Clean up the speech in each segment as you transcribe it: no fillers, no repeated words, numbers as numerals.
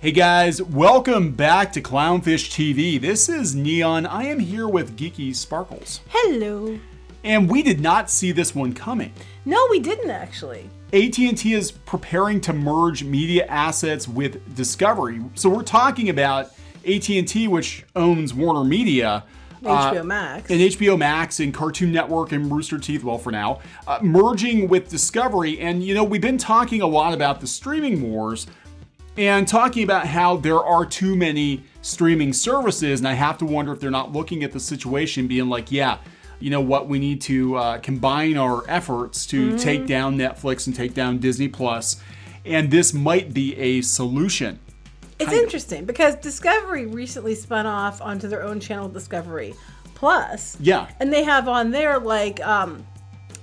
Hey guys, welcome back to Clownfish TV. This is Kneon. I am here with Geeky Sparkles. Hello. And we did not see this one coming. No, we didn't actually. AT&T is preparing to merge media assets with Discovery. So we're talking about AT&T, which owns WarnerMedia. HBO Max. And HBO Max and Cartoon Network and Rooster Teeth, well for now, merging with Discovery. And you know, we've been talking a lot about the streaming wars and talking about how there are too many streaming services. And I have to wonder if they're not looking at the situation being like, yeah, you know what, we need to combine our efforts to take down Netflix and take down Disney Plus. And this might be a solution. It's interesting because Discovery recently spun off onto their own channel, Discovery Plus. Yeah. And they have on there like,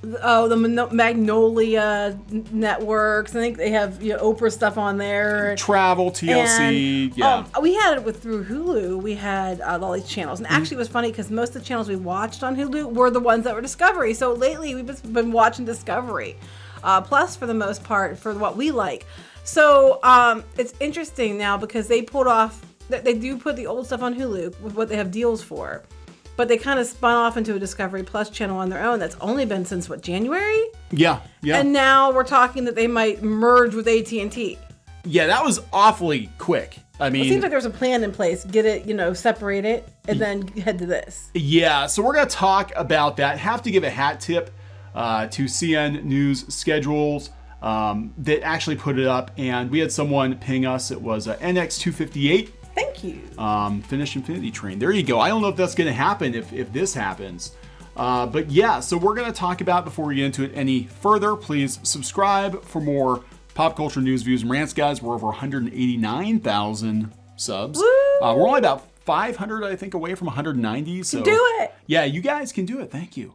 the Magnolia networks. I think they have Oprah stuff on there. Travel, TLC, and, yeah. We had it through Hulu. We had all these channels. And actually it was funny because most of the channels we watched on Hulu were the ones that were Discovery. So lately we've been watching Discovery Plus for the most part for what we like. So it's interesting now because they pulled off, they do put the old stuff on Hulu with what they have deals for. But they kind of spun off into a Discovery Plus channel on their own that's only been since, what, January? Yeah. And now we're talking that they might merge with AT&T. Yeah, that was awfully quick. I mean, it seems like there's a plan in place. Get it, separate it, and then head to this. Yeah, so we're going to talk about that. Have to give a hat tip to CN News Schedules that actually put it up. And we had someone ping us. It was NX258. Thank you. Finish Infinity Train. There you go. I don't know if that's going to happen if this happens. But yeah, so we're going to talk about, before we get into it any further, please subscribe for more pop culture news, views, and rants, guys. We're over 189,000 subs. Woo! We're only about 500, I think, away from 190. So do it. Yeah, you guys can do it. Thank you.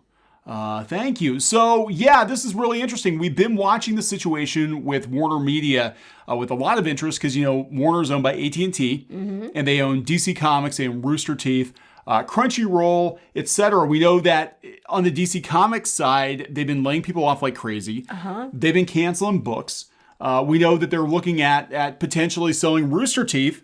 Thank you. So yeah, this is really interesting. We've been watching the situation with WarnerMedia with a lot of interest because, Warner's owned by AT&T and they own DC Comics, they own Rooster Teeth, Crunchyroll, etc. We know that on the DC Comics side, they've been laying people off like crazy. They've been canceling books. We know that they're looking at potentially selling Rooster Teeth,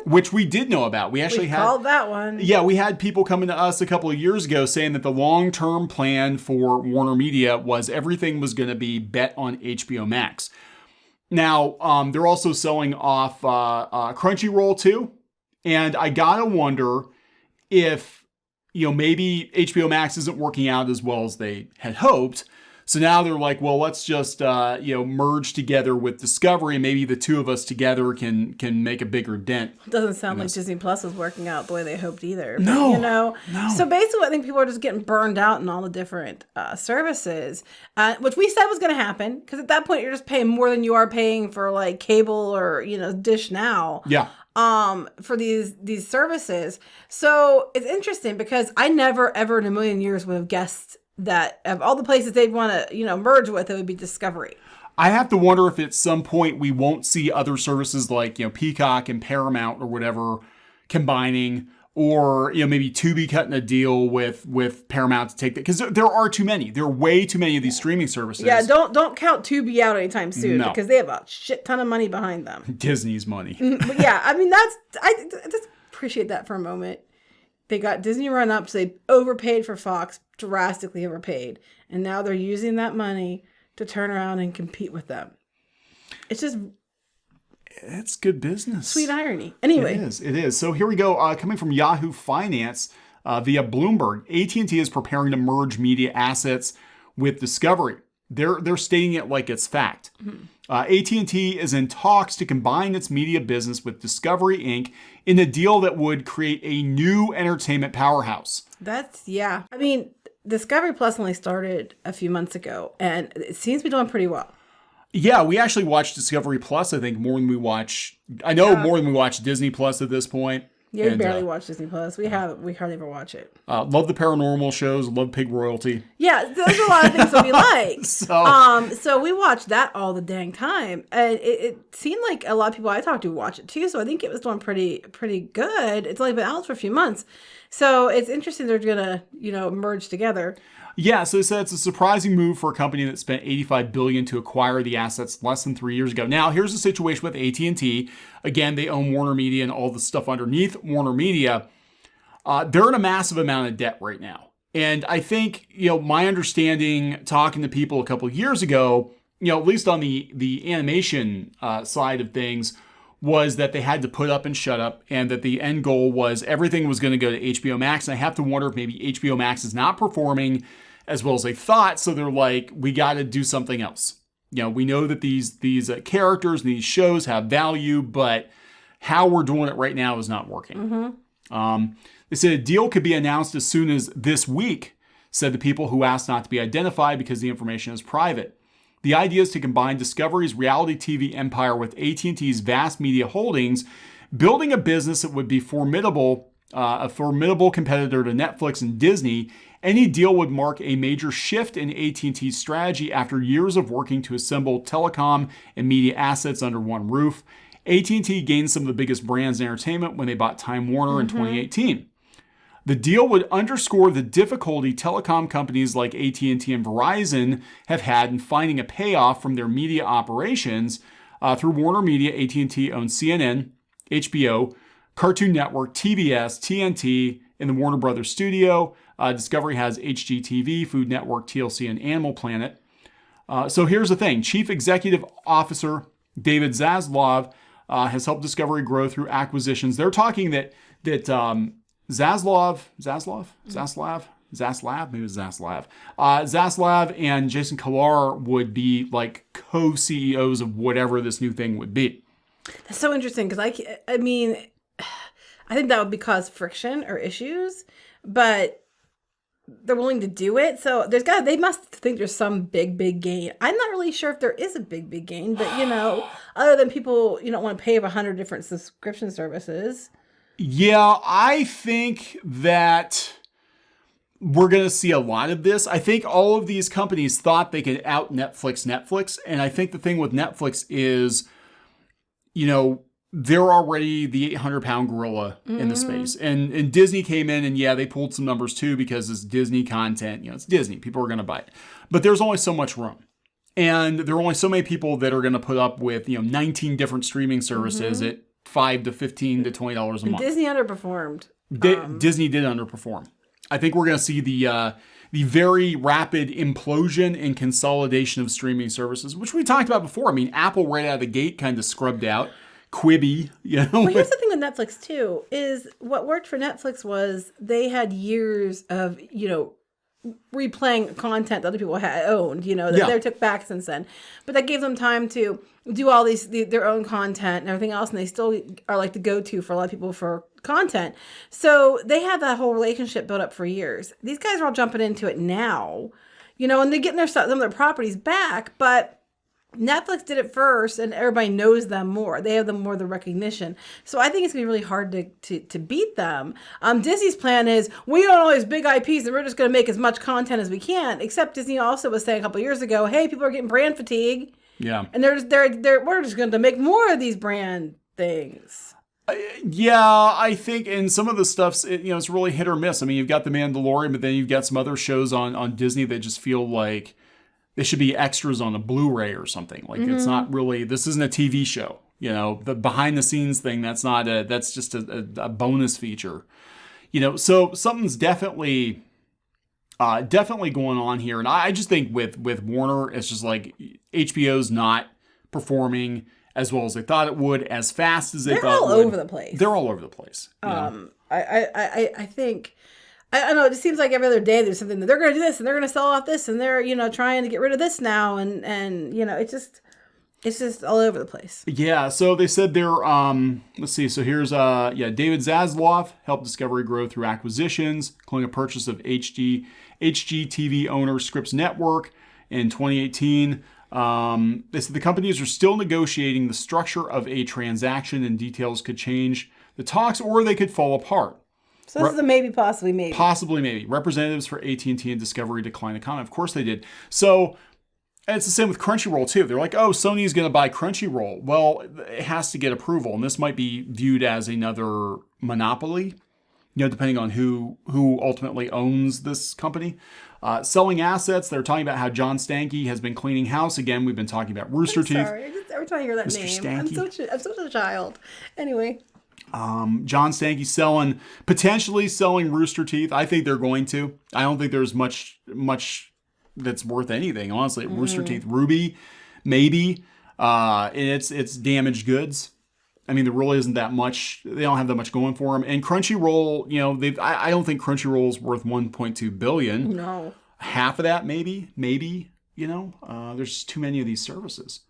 which we did know about. We called that one. Yeah, we had people coming to us a couple of years ago saying that the long-term plan for WarnerMedia was everything was going to be bet on HBO Max. Now, they're also selling off Crunchyroll too, and I gotta wonder if maybe HBO Max isn't working out as well as they had hoped. So now they're like, well, let's just merge together with Discovery, and maybe the two of us together can make a bigger dent. It doesn't sound like Disney Plus is working out the way they hoped either. No, no. So basically, I think people are just getting burned out in all the different services, which we said was going to happen because at that point you're just paying more than you are paying for like cable or Dish now. Yeah. For these services. So it's interesting because I never ever in a million years would have guessed that of all the places they'd want to, merge with, it would be Discovery. I have to wonder if at some point we won't see other services like, Peacock and Paramount or whatever combining, or, maybe Tubi cutting a deal with Paramount to take that. Because there are too many. There are way too many of these streaming services. Yeah, don't count Tubi out anytime soon because they have a shit ton of money behind them. Disney's money. But yeah, I mean, I just appreciate that for a moment. They got Disney run up, so they overpaid for Fox, drastically overpaid. And now they're using that money to turn around and compete with them. It's good business. Sweet irony. Anyway. It is. So here we go. Coming from Yahoo Finance via Bloomberg, AT&T is preparing to merge media assets with Discovery. They're stating it like it's fact. AT&T is in talks to combine its media business with Discovery Inc. in a deal that would create a new entertainment powerhouse. I mean, Discovery Plus only started a few months ago, and it seems to be doing pretty well. Yeah, we actually watch Discovery Plus, I think, more than we watch Disney Plus at this point. Yeah, we barely watch Disney Plus. We hardly ever watch it. Love the paranormal shows. Love Pig Royalty. Yeah, those are a lot of things that we like. So we watch that all the dang time, and it seemed like a lot of people I talked to watch it too. So I think it was doing pretty good. It's only been out for a few months, so it's interesting they're gonna merge together. Yeah, so they said it's a surprising move for a company that spent $85 billion to acquire the assets less than 3 years ago. Now, here's the situation with AT&T. Again, they own WarnerMedia and all the stuff underneath WarnerMedia. They're in a massive amount of debt right now. And I think, my understanding, talking to people a couple of years ago, at least on the animation side of things, was that they had to put up and shut up, and that the end goal was everything was going to go to HBO Max. And I have to wonder if maybe HBO Max is not performing as well as they thought. So they're like, we got to do something else. We know that these characters and these shows have value, but how we're doing it right now is not working. They said a deal could be announced as soon as this week, said the people who asked not to be identified because the information is private. The idea is to combine Discovery's reality TV empire with AT&T's vast media holdings, building a business that would be formidable, a formidable competitor to Netflix and Disney. Any deal would mark a major shift in AT&T's strategy after years of working to assemble telecom and media assets under one roof. AT&T gained some of the biggest brands in entertainment when they bought Time Warner in 2018. The deal would underscore the difficulty telecom companies like AT&T and Verizon have had in finding a payoff from their media operations. Through WarnerMedia, AT&T owns CNN, HBO, Cartoon Network, TBS, TNT, and the Warner Brothers studio. Discovery has HGTV, Food Network, TLC, and Animal Planet. So here's the thing. Chief Executive Officer David Zaslav has helped Discovery grow through acquisitions. They're talking that Zaslav and Jason Kilar would be like co-CEOs of whatever this new thing would be. That's so interesting because I mean, I think that would cause friction or issues, but they're willing to do it. So they must think there's some big gain. I'm not really sure if there is a big gain, but other than people, don't want to pay 100 different subscription services. Yeah, I think that we're going to see a lot of this. I think all of these companies thought they could out Netflix. And I think the thing with Netflix is, they're already the 800-pound gorilla in the space. And Disney came in and, they pulled some numbers too because it's Disney content. It's Disney. People are going to buy it. But there's only so much room. And there are only so many people that are going to put up with, 19 different streaming services at $5 to $15 to $20 a month. Disney underperformed. Disney did underperform. I think we're going to see the very rapid implosion and consolidation of streaming services, which we talked about before. I mean, Apple right out of the gate kind of scrubbed out Quibi. Well, here's the thing with Netflix too: is what worked for Netflix was they had years of replaying content that other people had owned, that they took back since then. But that gave them time to do all their own content and everything else, and they still are like the go-to for a lot of people for content. So they had that whole relationship built up for years. These guys are all jumping into it now, and they're getting some of their properties back, but Netflix did it first, and everybody knows them more. They have the more the recognition. So I think it's going to be really hard to beat them. Disney's plan is, we own all these big IPs, and we're just going to make as much content as we can. Except Disney also was saying a couple of years ago, hey, people are getting brand fatigue. Yeah. And we're just going to make more of these brand things. I think in some of the stuff's, it's really hit or miss. I mean, you've got The Mandalorian, but then you've got some other shows on Disney that just feel like they should be extras on a Blu-ray or something. Like it's not really, this isn't a TV show. The behind the scenes thing, that's just a bonus feature. So something's definitely going on here. And I just think with Warner, it's just like HBO's not performing as well as they thought it would, as fast as they thought it would. They're all over the place. They're all over the place. I think, I don't know, it just seems like every other day there's something that they're going to do this and they're going to sell off this and they're, trying to get rid of this now. And it's just all over the place. Yeah. So they said they're, let's see. So here's, David Zaslav helped Discovery grow through acquisitions, including a purchase of HGTV owner Scripps Network in 2018. They said the companies are still negotiating the structure of a transaction and details could change the talks or they could fall apart. So this is a maybe, possibly maybe. Possibly maybe. Representatives for AT&T and Discovery declined to comment. Of course they did. So it's the same with Crunchyroll too. They're like, oh, Sony's going to buy Crunchyroll. Well, it has to get approval. And this might be viewed as another monopoly, depending on who ultimately owns this company. Selling assets, they're talking about how John Stankey has been cleaning house again. We've been talking about Rooster Teeth. Sorry, every time I hear that Mr. name, Stankey. I'm such a child. Anyway. John Stankey potentially selling Rooster Teeth. I think they're going to. I don't think there's much that's worth anything, honestly. Rooster Teeth, Ruby, maybe. And it's damaged goods. I mean, there really isn't that much. They don't have that much going for them. And Crunchyroll, I don't think Crunchyroll is worth $1.2 billion. No. Half of that, maybe. There's too many of these services.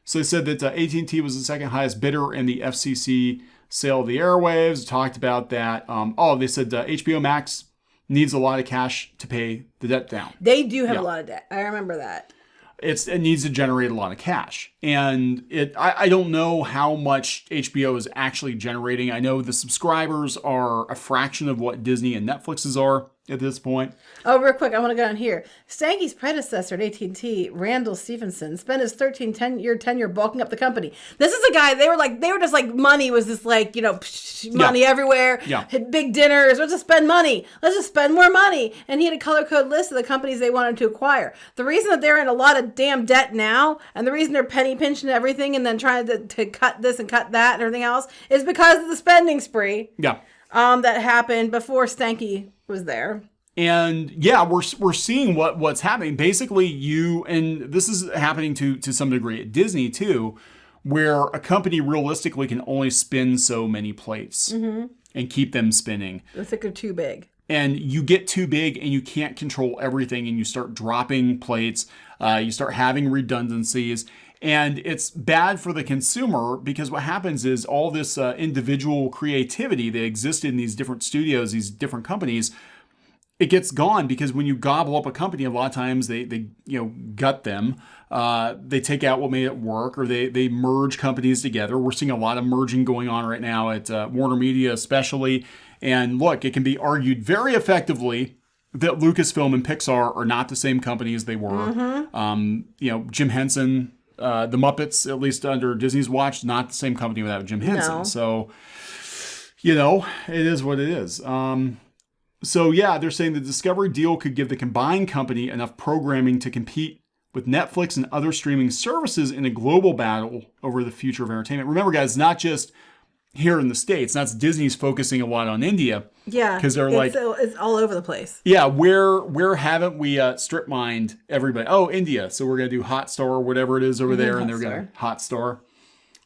So they said that AT&T was the second highest bidder in the FCC sale of the airwaves. Talked about that. They said HBO Max needs a lot of cash to pay the debt down. They do have a lot of debt. I remember that. It needs to generate a lot of cash. And I don't know how much HBO is actually generating. I know the subscribers are a fraction of what Disney and Netflix's are at this point. Oh, real quick, I want to go on here. Stankey's predecessor at AT&T, Randall Stephenson, spent his 10-year tenure bulking up the company. This is a guy, they were just like, money was this like, money everywhere. Yeah. Had big dinners. Let's just spend money. Let's just spend more money. And he had a color code list of the companies they wanted to acquire. The reason that they're in a lot of damn debt now, and the reason they're penny pinching everything and then trying to cut this and cut that and everything else, is because of the spending spree. Yeah. That happened before Stankey was there. And yeah, we're seeing what's happening. Basically, and this is happening to some degree at Disney too, where a company realistically can only spin so many plates and keep them spinning. I think they're too big. And you get too big and you can't control everything, and you start dropping plates. You start having redundancies. And it's bad for the consumer, because what happens is all this individual creativity that existed in these different studios, these different companies, it gets gone, because when you gobble up a company, a lot of times they gut them. They take out what made it work, or they merge companies together. We're seeing a lot of merging going on right now at WarnerMedia especially. And look, it can be argued very effectively that Lucasfilm and Pixar are not the same company as they were. Jim Henson, the Muppets, at least under Disney's watch, not the same company without Jim Henson. No. So, it is what it is. They're saying the Discovery deal could give the combined company enough programming to compete with Netflix and other streaming services in a global battle over the future of entertainment. Remember, guys, not just here in the States. That's Disney's focusing a lot on India. Yeah, because they're it's all over the place. Yeah, where haven't we strip mined everybody? Oh, India. So we're gonna do Hotstar or whatever it is over there, and they're gonna Hotstar.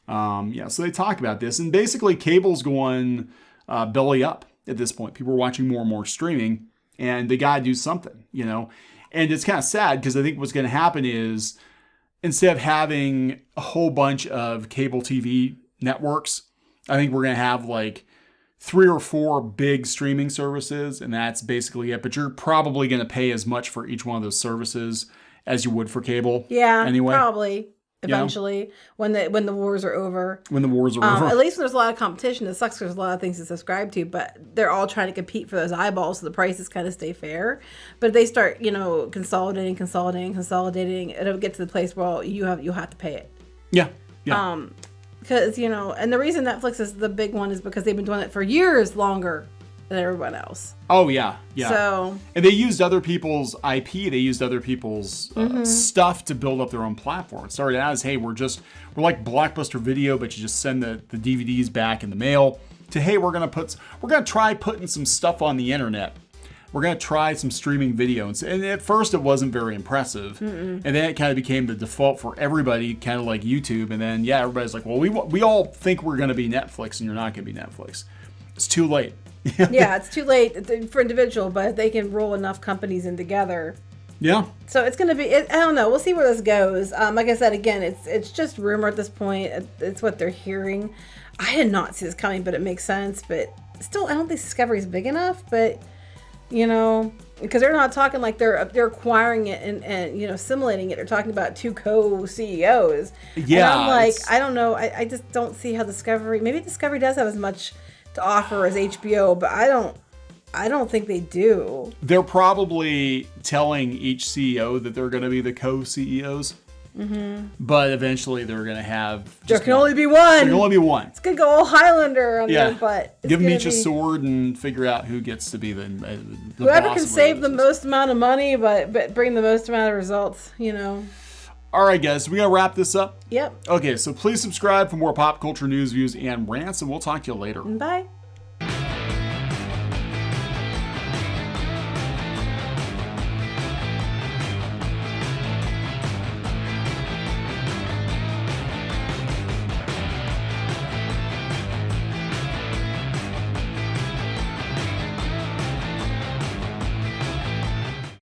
So they talk about this, and basically cable's going belly up at this point. People are watching more and more streaming, and they gotta do something, And it's kind of sad, because I think what's gonna happen is, instead of having a whole bunch of cable TV networks, I think we're gonna have like 3 or 4 big streaming services, and that's basically it. But you're probably going to pay as much for each one of those services as you would for cable. Yeah, anyway. Probably eventually when the wars are over. When the wars are over. At least when there's a lot of competition. It sucks. There's a lot of things to subscribe to, but they're all trying to compete for those eyeballs, so the prices kind of stay fair. But if they start, consolidating, it'll get to the place where you'll have to pay it. Yeah. Because, and the reason Netflix is the big one is because they've been doing it for years longer than everyone else. Oh, yeah. So, and they used other people's IP. They used other people's stuff to build up their own platform. It started out as, hey, we're like Blockbuster Video, but you just send the DVDs back in the mail, to, hey, we're going to try putting some stuff on the internet. We're going to try some streaming video. And at first it wasn't very impressive. And then it kind of became the default for everybody, kind of like YouTube. And then, everybody's like, well, we all think we're going to be Netflix, and you're not going to be Netflix. It's too late. Yeah, it's too late for individual, but they can roll enough companies in together. Yeah. So it's going to be, I don't know. We'll see where this goes. Like I said, again, it's just rumor at this point. It's what they're hearing. I did not see this coming, but it makes sense. But still, I don't think Discovery is big enough, but... because they're not talking like they're acquiring it and simulating it. They're talking about 2 co-CEOs. Yeah. And I'm like, I don't know. I just don't see how maybe Discovery does have as much to offer as HBO, but I don't think they do. They're probably telling each CEO that they're going to be the co-CEOs. But eventually they're going to have... There can only be one. There can only be one. It's going to go all Highlander on their butt. Give them each a sword and figure out who gets to be the whoever boss can save the most amount of money, but bring the most amount of results, All right, guys, we got to wrap this up. Yep. Okay, so please subscribe for more pop culture news, views, and rants, and we'll talk to you later. Bye.